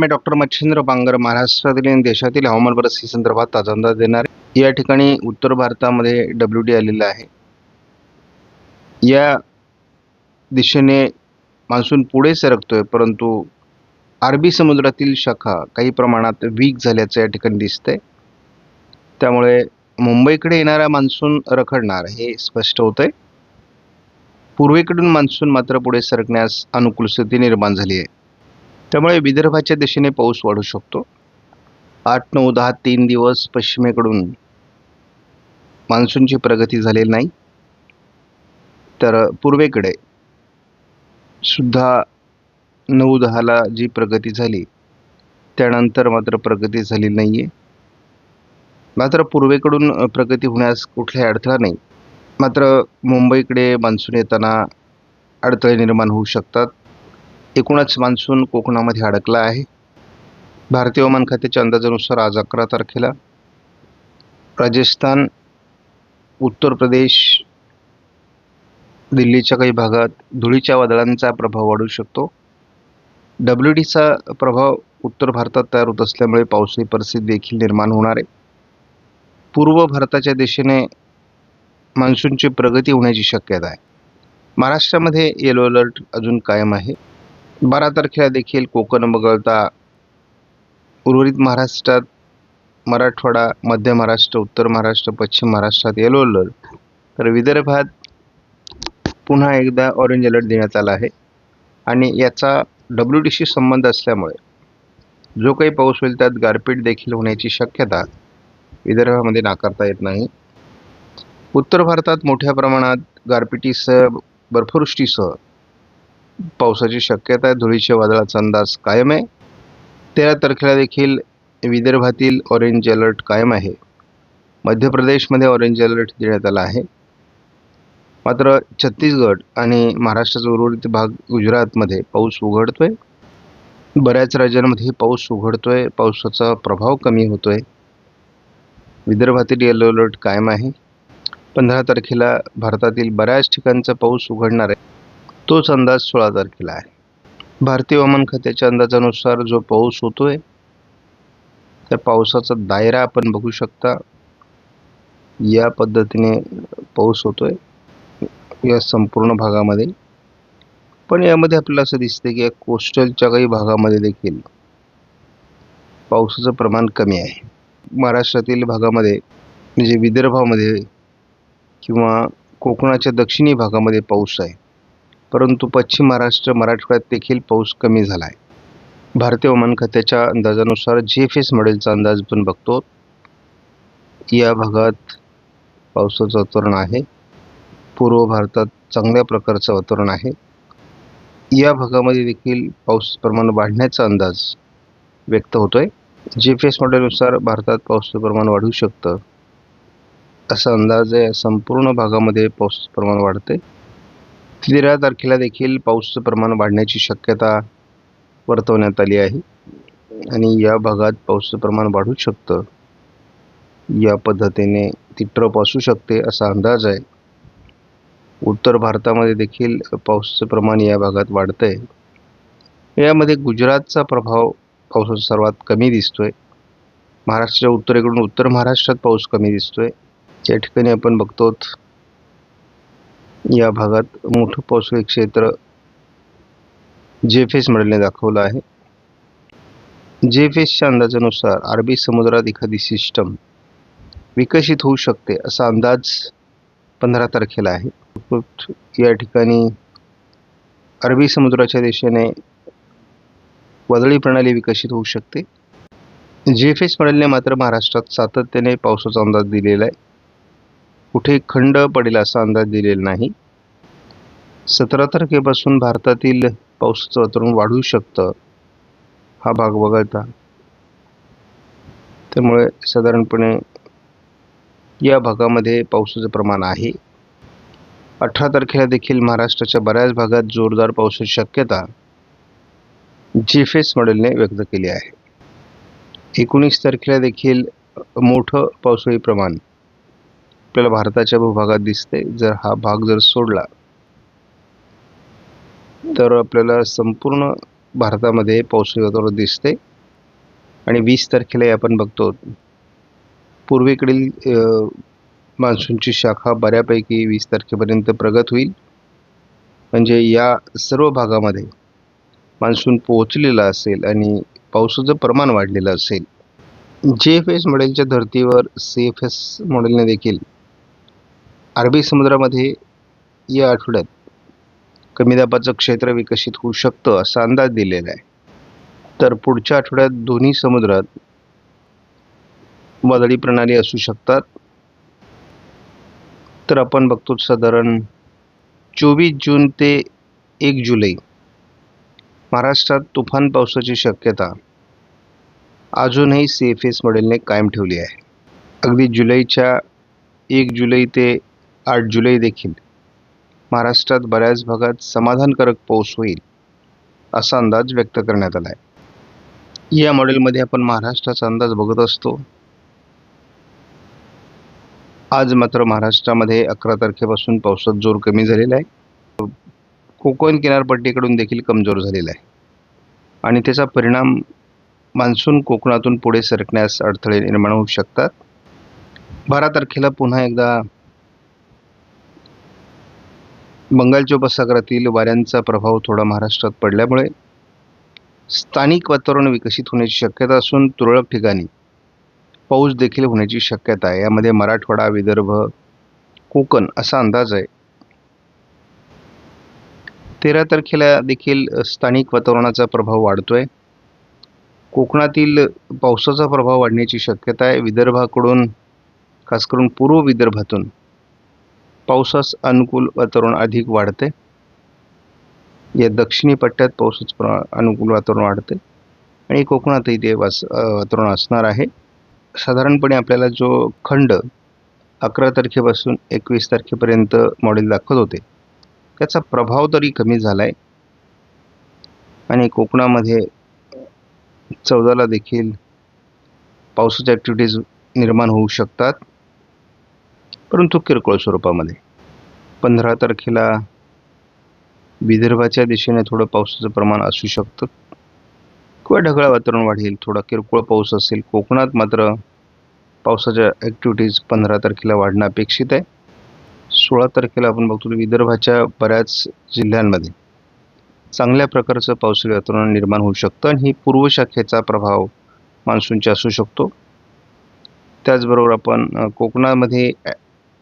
मी doctor Machhindra Bangar महाराष्ट्रातील आणि देशातील हवामान परिस्थिती संदर्भात ताजा अंदाज देणार आहे. या ठिकाणी उत्तर भारतामध्ये WD आलेला आहे. या दिशेने मान्सून पुढे सरकतोय, परंतु अरबी समुद्रातील शाखा काही प्रमाणात वीक झाल्याचं या ठिकाणी दिसतंय. त्यामुळे मुंबईकडे येणारा मान्सून रखडणार हे स्पष्ट होतंय. पूर्वेकडून मान्सून मात्र पुढे सरकण्यास अनुकूल स्थिती निर्माण झाली आहे. त्यामुळे विदर्भाच्या दिशेने पाऊस वाढू शकतो. 8, 9, 10 3 दिवस पश्चिमेकडून मान्सूनची प्रगती झालेली नाही, तर पूर्वेकडे सुद्धा 9-10ला जी प्रगती झाली त्यानंतर मात्र प्रगती झाली नाही आहे. मात्र पूर्वेकडून प्रगती होण्यास कुठलाही अडथळा नाही. मात्र मुंबईकडे मान्सून येताना अडथळे निर्माण होऊ शकतात. एकूणच मान्सून कोकणामध्ये अडकला आहे. भारतीय हवामान खात्याच्या अंदाजानुसार आज 11 तारखेला राजस्थान, उत्तर प्रदेश, दिल्लीच्या काही भागात धुळीच्या वादळांचा प्रभाव वाढू शकतो. WDचा प्रभाव उत्तर भारतात तयार होत असल्यामुळे पावसाची परिस्थिती देखील निर्माण होणार आहे. पूर्व भारताच्या दिशेने मान्सूनची प्रगती होण्याची शक्यता आहे. महाराष्ट्रामध्ये येलो अलर्ट अजून कायम आहे. 12 तारखेला देखील कोकण वगळता उर्वरित महाराष्ट्रात, मराठवाडा, मध्य महाराष्ट्र, उत्तर महाराष्ट्र, पश्चिम महाराष्ट्रात येलो अलर्ट, तर विदर्भात पुन्हा एकदा ऑरेंज अलर्ट देण्यात आला आहे. आणि याचा WDशी संबंध असल्यामुळे जो काही पाऊस होईल त्यात गारपीट देखील होण्याची शक्यता विदर्भामध्ये नाकारता येत नाही. उत्तर भारतात मोठ्या प्रमाणात गारपिटीसह, बर्फवृष्टीसह पावसाची शक्यता आहे. धुळीच्या वादळाचा अंदाज कायम आहे. 13 तारखेला देखील विदर्भातील ऑरेंज अलर्ट कायम आहे. मध्य प्रदेशमध्ये ऑरेंज अलर्ट देण्यात आला आहे. मात्र छत्तीसगड आणि महाराष्ट्राचा उर्वरित भाग, गुजरातमध्ये पाऊस उघडतोय. बऱ्याच राज्यांमध्ये पाऊस उघडतोय, पावसाचा प्रभाव कमी होतोय. विदर्भातील येलो अलर्ट कायम आहे. 15 तारखेला भारतातील बऱ्याच ठिकाणचा पाऊस उघडणार आहे. तोच अंदाज 16 तारखेला आहे. भारतीय हवामान खात्याच्या अंदाजानुसार जो पाऊस होतोय त्या पावसाचा दायरा आपण बघू शकता. या पद्धतीने पाऊस होतोय या संपूर्ण भागामध्ये. पण यामध्ये आपल्याला असं दिसते की कोस्टलच्या काही भागामध्ये देखील पावसाचं प्रमाण कमी आहे. महाराष्ट्रातील भागामध्ये म्हणजे विदर्भामध्ये किंवा कोकणाच्या दक्षिणी भागामध्ये पाऊस आहे, परंतु पश्चिम महाराष्ट्र, मराठवाड्यात देखील पाऊस कमी झाला आहे. भारतीय हवामान खात्याच्या अंदाजानुसार GFS मॉडेलचा अंदाज पण बघतो. या भागात पावसाचं वातावरण आहे. पूर्व भारतात चांगल्या प्रकारचं वातावरण आहे. या भागामध्ये देखील पाऊस प्रमाण वाढण्याचा अंदाज व्यक्त होतोय. GFS मॉडेलनुसार भारतात पावसाचं प्रमाण वाढू शकतं असा अंदाज आहे. संपूर्ण भागामध्ये पावसाचं प्रमाण वाढते. 13 तारखेला देखील पावसाचं प्रमाण वाढण्याची शक्यता वर्तवण्यात आली आहे आणि या भागात पावसाचं प्रमाण वाढू शकतं. या पद्धतीने ती ट्रप असू शकते असा अंदाज आहे. उत्तर भारतामध्ये देखील पावसाचं प्रमाण या भागात वाढतंय. यामध्ये गुजरातचा प्रभाव पावसाचा सर्वात कमी दिसतोय. महाराष्ट्राच्या उत्तरेकडून उत्तर महाराष्ट्रात पाऊस कमी दिसतोय. ज्या ठिकाणी आपण बघतो या भागात मोठं पावसाळी क्षेत्र GFS मॉडेलने दाखवलं आहे. GFSच्या अंदाजानुसार अरबी समुद्रात एखादी सिस्टम विकसित होऊ शकते असा अंदाज 15 तारखेला आहे. या ठिकाणी अरबी समुद्राच्या दिशेने वादळी प्रणाली विकसित होऊ शकते. GFS मॉडेलने मात्र महाराष्ट्रात सातत्याने पावसाचा अंदाज दिलेला आहे. कुठे खंड पडेल असा अंदाज दिलेला नाही. 17 तारखेपासून भारतातील पावसाचं वातावरण वाढू शकतं हा भाग वगळता. त्यामुळे साधारणपणे या भागामध्ये पावसाचं प्रमाण आहे. 18 तारखेला देखील महाराष्ट्राच्या बऱ्याच भागात जोरदार पावसाची शक्यता GFS मॉडेलने व्यक्त केली आहे. 19 तारखेला देखील मोठं पावसाळी प्रमाण आपल्याला भारताच्या भूभागात दिसते. जर हा भाग जर सोडला तर आपल्याला संपूर्ण भारतामध्ये पावसाळी वातावरण दिसते आणि 20 तारखेला आपण बघतो पूर्वेकडील मान्सूनची शाखा बऱ्यापैकी 20 तारखेपर्यंत प्रगत होईल. म्हणजे या सर्व भागामध्ये मान्सून पोहोचलेला असेल आणि पावसाचं प्रमाण वाढलेलं असेल. JFS मॉडेलच्या धर्तीवर CFS मॉडेलने देखील अरबी समुद्रामध्ये या आठवड्यात कमी दाबाचं क्षेत्र विकसित होऊ शकतं असा अंदाज दिलेला आहे. तर पुढच्या आठवड्यात दोन्ही समुद्रात वादळी प्रणाली असू शकतात. तर आपण बघतो साधारण 24 जून ते 1 जुलै महाराष्ट्रात तुफान पावसाची शक्यता अजूनही CFS मॉडेलने कायम ठेवली आहे. अगदी जुलैच्या 1 जुलै ते 8 जुलै देखील महाराष्ट्रात बऱ्याच भागात समाधानकारक पाऊस होईल असा अंदाज व्यक्त करण्यात आला आहे. या मॉडेलमध्ये आपण महाराष्ट्राचा अंदाज बघत असतो. आज मात्र महाराष्ट्रामध्ये 11 तारखेपासून पावसाचा जोर कमी झालेला आहे. कोकण किनारपट्टीकडून देखील कमजोर झालेला आहे आणि त्याचा परिणाम मान्सून कोकणातून पुढे सरकण्यास अडथळे निर्माण होऊ शकतात. 12 तारखेला पुन्हा एकदा बंगालच्या उपसागरातील वाऱ्यांचा प्रभाव थोडा महाराष्ट्रात पडल्यामुळे स्थानिक वातावरण विकसित होण्याची शक्यता असून तुरळक ठिकाणी पाऊस देखील होण्याची शक्यता आहे. यामध्ये मराठवाडा, विदर्भ, कोकण असा अंदाज आहे. 13 तारखेला देखील स्थानिक वातावरणाचा प्रभाव वाढतोय. कोकणातील पावसाचा प्रभाव वाढण्याची शक्यता आहे. विदर्भाकडून खास करून पूर्व विदर्भातून पावसास अनुकूल वातावरण अधिक वाढते. या दक्षिणी पट्ट्यात पावसाचं अनुकूल वातावरण वाढते आणि कोकणातही ते वातावरण असणार आहे. साधारणपणे आपल्याला जो खंड 11 तारखेपासून 21 तारखेपर्यंत मॉडेल दाखवत होते त्याचा प्रभाव तरी कमी झाला आहे आणि कोकणामध्ये 14ला देखील पावसाच्या ॲक्टिव्हिटीज निर्माण होऊ शकतात, परंतु किरकोळ स्वरूपामध्ये. 15 तारखेला विदर्भाच्या दिशेने थोडं पावसाचं प्रमाण असू शकतं किंवा ढगाळ वातावरण वाढेल, थोडा किरकोळ पाऊस असेल. कोकणात मात्र पावसाच्या ॲक्टिव्हिटीज 15 तारखेला वाढणं अपेक्षित आहे. 16 तारखेला आपण बघतो विदर्भाच्या बऱ्याच जिल्ह्यांमध्ये चांगल्या प्रकारचं पावसाळी वातावरण निर्माण होऊ शकतं आणि ही पूर्व शाखेचा प्रभाव मान्सूनचा असू शकतो. त्याचबरोबर आपण कोकणामध्ये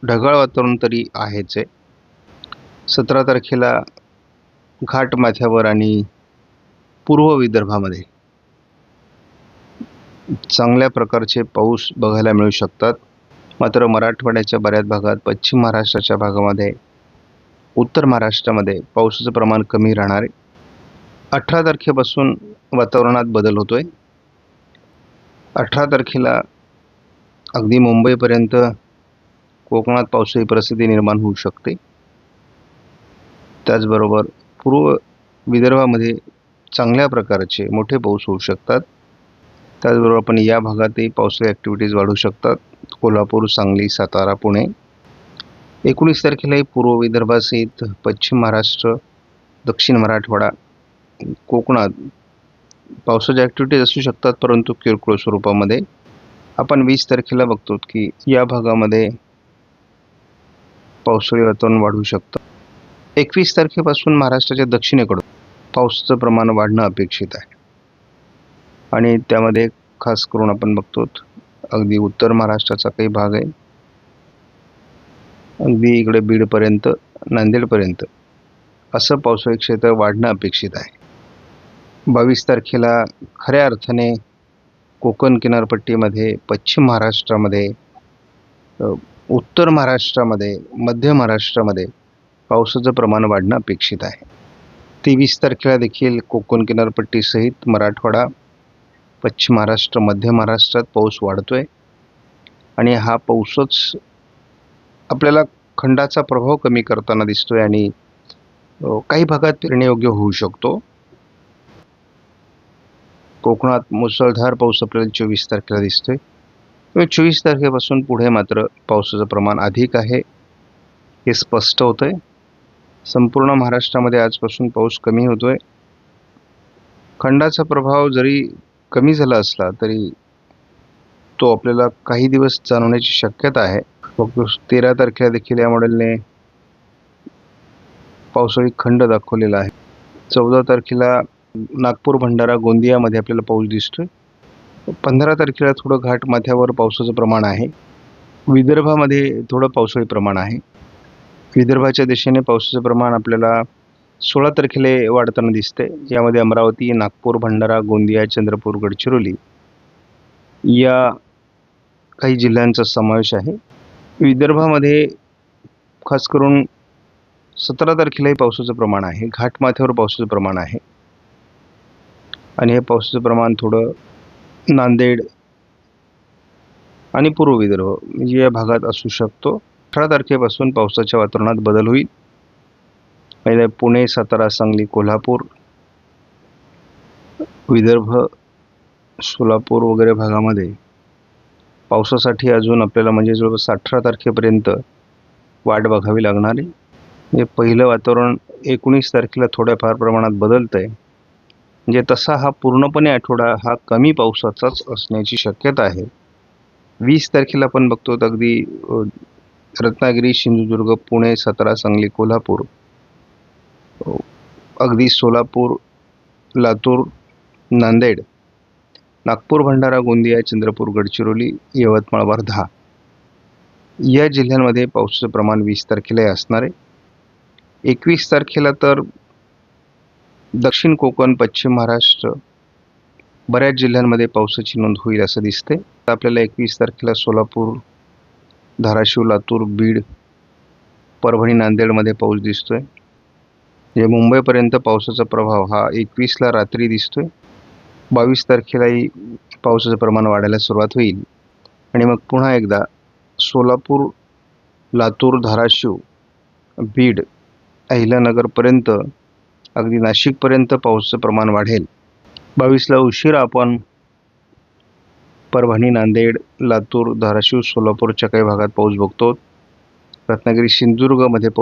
ढगाळ वातावरण तरी आहेच आहे. 17 तारखेला घाटमाथ्यावर आणि पूर्व विदर्भामध्ये चांगल्या प्रकारचे पाऊस बघायला मिळू शकतात. मात्र मराठवाड्याच्या बऱ्याच भागात, पश्चिम महाराष्ट्राच्या भागामध्ये, उत्तर महाराष्ट्रामध्ये पावसाचं प्रमाण कमी राहणार आहे. 18 तारखेपासून वातावरणात बदल होतोय. 18 तारखेला अगदी मुंबईपर्यंत कोकणात पावसाची परिस्थिती निर्माण होऊ शकते. त्याचबरोबर पूर्व विदर्भामध्ये चांगल्या प्रकारचे मोठे पाऊस होऊ शकतात. त्याचबरोबर आपण या भागातही पावसाळी ॲक्टिव्हिटीज वाढू शकतात. कोल्हापूर, सांगली, सातारा, पुणे. 19 तारखेलाही पूर्व विदर्भासहित पश्चिम महाराष्ट्र, दक्षिण मराठवाडा, कोकणात पावसाच्या ॲक्टिव्हिटीज असू शकतात, परंतु किरकोळ स्वरूपामध्ये. आपण 20 तारखेला बघतो की या भागामध्ये पावसाळी वातावरण वाढू शकतं. 21 तारखेपासून महाराष्ट्राच्या दक्षिणेकडून पावसाचं प्रमाण वाढणं अपेक्षित आहे आणि त्यामध्ये खास करून आपण बघतो अगदी उत्तर महाराष्ट्राचा काही भाग आहे, अगदी इकडे बीडपर्यंत, नांदेडपर्यंत असं पावसाळी क्षेत्र वाढणं अपेक्षित आहे. 22 तारखेला खऱ्या अर्थाने कोकण किनारपट्टीमध्ये, पश्चिम महाराष्ट्रामध्ये, उत्तर महाराष्ट्रामध्ये, मध्य महाराष्ट्रामध्ये पावसाचं प्रमाण वाढणं अपेक्षित आहे. 23 तारखेला देखील कोकण किनारपट्टीसहित मराठवाडा, पश्चिम महाराष्ट्र, मध्य महाराष्ट्रात पाऊस वाढतोय आणि हा पाऊसच आपल्याला खंडाचा प्रभाव कमी करताना दिसतोय आणि काही भागात पेरणीयोग्य होऊ शकतो. कोकणात मुसळधार पाऊस आपल्याला 24 तारखेला दिसतोय. 24 तारखेपासून पुढे मात्र पावसाचं प्रमाण अधिक आहे हे स्पष्ट होतंय. संपूर्ण महाराष्ट्रामध्ये आजपासून पाऊस कमी होतोय. खंडाचा प्रभाव जरी कमी झाला असला तरी तो आपल्याला काही दिवस जाणवण्याची शक्यता आहे. 13 तारखेला देखील या मॉडेलने पावसाळी खंड दाखवलेला आहे. 14 तारखेला नागपूर, भंडारा, गोंदियामध्ये आपल्याला पाऊस दिसतोय. 15 तारखेला थोडं घाट माथ्यावर पावसाचं प्रमाण आहे. विदर्भामध्ये थोडं पावसाळी प्रमाण आहे. विदर्भाच्या दिशेने पावसाचं प्रमाण आपल्याला 16 तारखेला वाढताना दिसते. यामध्ये अमरावती, नागपूर, भंडारा, गोंदिया, चंद्रपूर, गडचिरोली या काही जिल्ह्यांचा समावेश आहे. विदर्भामध्ये खास करून 17 तारखेलाही पावसाचं प्रमाण आहे. घाटमाथ्यावर पावसाचं प्रमाण आहे आणि हे पावसाचं प्रमाण थोडं नांदेड आणि पूर्व विदर्भ या भागात असू शकतो. 18 तारखेपासून पावसाच्या वातावरणात बदल होईल. पहिले पुणे, सातारा, सांगली, कोल्हापूर, विदर्भ, सोलापूर वगैरे भागामध्ये पावसासाठी अजून आपल्याला म्हणजे जवळपास 18 तारखेपर्यंत वाट बघावी लागणार आहे. म्हणजे पहिलं वातावरण 19 तारखेला थोड्याफार प्रमाणात बदलतं आहे. म्हणजे तसा हा पूर्णपणे आठवडा हा कमी पावसाचाच असण्याची शक्यता आहे. 20 तारखेला आपण बघतो तर अगदी रत्नागिरी, सिंधुदुर्ग, पुणे, सातारा, सांगली, कोल्हापूर, अगदी सोलापूर, लातूर, नांदेड, नागपूर, भंडारा, गोंदिया, चंद्रपूर, गडचिरोली, यवतमाळ, वर्धा या जिल्ह्यांमध्ये पावसाचं प्रमाण 20 तारखेला असणार आहे. 21 तारखेला तर दक्षिण कोकण, पश्चिम महाराष्ट्र बऱ्याच जिल्ह्यांमध्ये पावसाची नोंद होईल असं दिसते. आपल्याला 21 तारखेला सोलापूर, धाराशिव, लातूर, बीड, परभणी, नांदेडमध्ये पाऊस दिसतोय. म्हणजे मुंबईपर्यंत पावसाचा प्रभाव हा 21ला रात्री दिसतोय. 22 तारखेलाही पावसाचं प्रमाण वाढायला सुरुवात होईल आणि मग पुन्हा एकदा सोलापूर, लातूर, धाराशिव, बीड, अहिल्यानगरपर्यंत अगदी नाशिकपर्यंत पावसाचं प्रमाण वाढेल. 22ला उशिरा आपण परभणी, नांदेड, लातूर, धाराशिव, सोलापूरच्या काही भागात पाऊस बघतो. रत्नागिरी, सिंधुदुर्गमध्ये पाऊस